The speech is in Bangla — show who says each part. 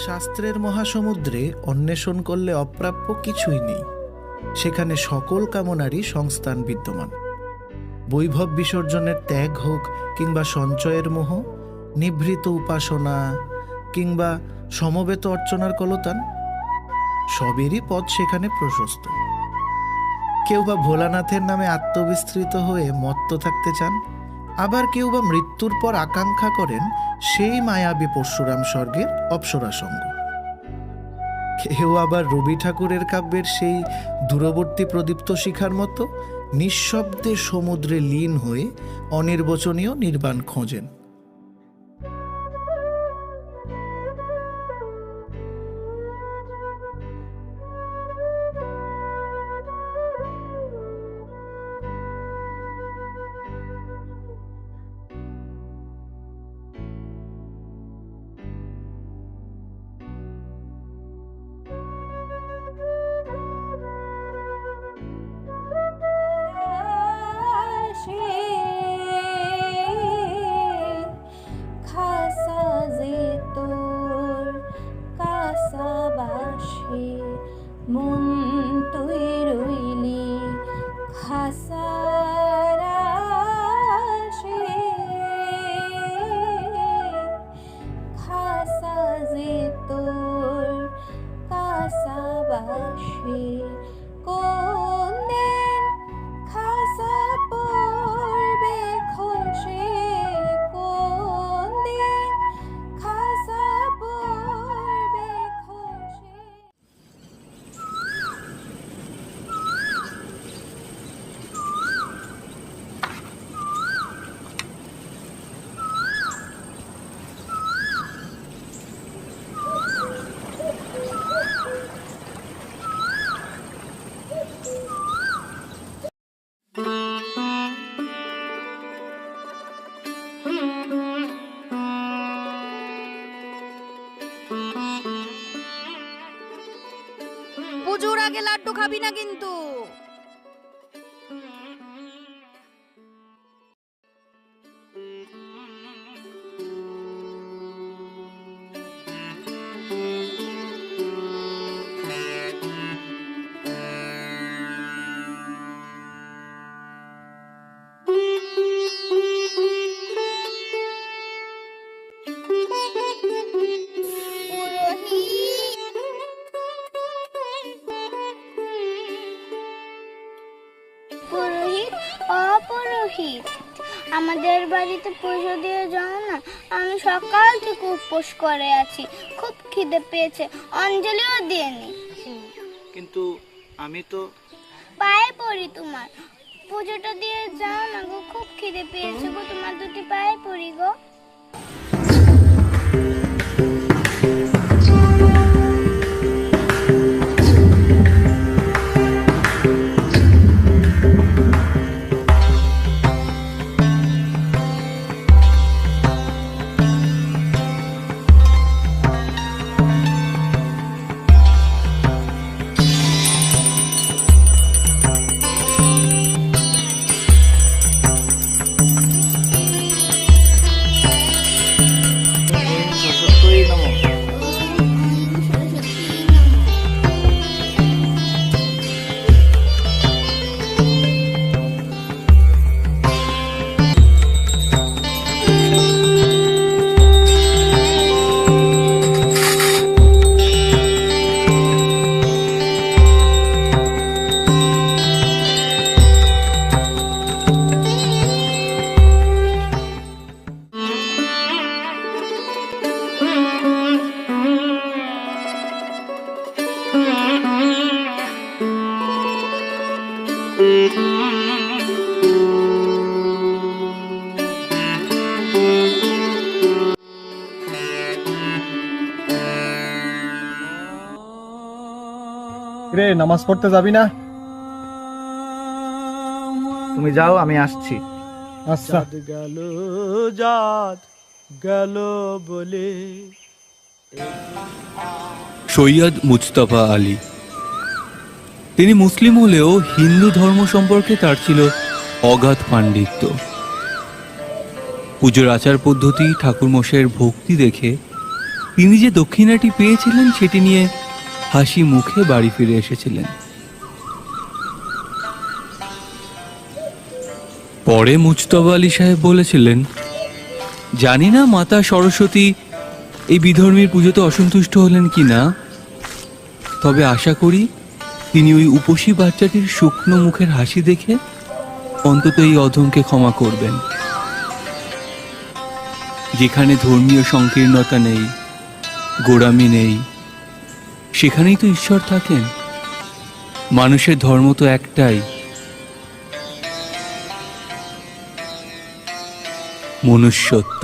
Speaker 1: শাস্ত্রের মহাসমুদ্রে অন্বেষণ করলে অপ্রাপ্য কিছুই নেই। সেখানে সকল কামনারই সংস্থান বিদ্যমান। বৈভব বিসর্জনের ত্যাগ হোক কিংবা সঞ্চয়ের মোহ, নিভৃত উপাসনা কিংবা সমবেত অর্চনার কলতান, সবেরই পথ সেখানে প্রশস্ত। কেউ বা ভোলানাথের নামে আত্মবিস্তৃত হয়ে মত্ত থাকতে চান, আবার কেউ বা মৃত্যুর পর আকাঙ্ক্ষা করেন সেই মায়াবী পরশুরাম স্বর্গের অপ্সরা সঙ্গ। কেউ আবার রবি ঠাকুরের কাব্যের সেই দূরবর্তী প্রদীপ্ত শিখার মতো নিঃশব্দে সমুদ্রে লীন হয়ে অনির্বচনীয় নির্বাণ খোঁজেন।
Speaker 2: মন তুই রইলি খাসারাশে, খাসা যে তোর কাসাবাসে, কোন দিন খাসা পড়বে খসে, কোন দিন খাসা পড়বে খসে।
Speaker 3: পুজোর আগে লাড্ডু খাবি না কিন্তু।
Speaker 4: পুরোহিত, অপুরোহিত, আমাদের বাড়িতে পুজো দিয়ে যাও না। আমি সকাল থেকে উপোস করে আছি, খুব খিদে পেয়েছে, অঞ্জলিও দিইনি।
Speaker 1: কিন্তু আমি তো
Speaker 4: পায়ে পড়ি তোমার, পুজোটা দিয়ে যাও না গো, খুব খিদে পেয়েছে গো, তোমার দুটি পায়ে পড়ি গো।
Speaker 5: রে, নামাজ পড়তে যাবি না?
Speaker 1: তুমি যাও, আমি আসছি।
Speaker 5: আচ্ছা।
Speaker 6: জাত গেল বলে।
Speaker 7: সৈয়দ মুজতবা আলী, তিনি মুসলিম হলেও হিন্দু ধর্ম সম্পর্কে তার ছিল অগাধ পাণ্ডিত্য। পুজোর আচার পদ্ধতি, ঠাকুরমশাইয়ের ভক্তি দেখে তিনি যে দক্ষিণাটি পেয়েছিলেন সেটি নিয়ে হাসি মুখে বাড়ি ফিরে এসেছিলেন। পরে মুজতবা আলী সাহেব বলেছিলেন, জানি না মাতা সরস্বতী এই বিধর্মীর পুজোতে অসন্তুষ্ট হলেন কি না, তবে আশা করি তিনি ওই উপসী বাচ্চাটির শুকনো মুখের হাসি দেখে অন্তত এই অধমকে ক্ষমা করবেন। যেখানে ধর্মীয় সংকীর্ণতা নেই, গোঁড়ামি নেই, সেখানেই তো ঈশ্বর থাকেন। মানুষের ধর্ম তো একটাই, মনুষ্যত্ব।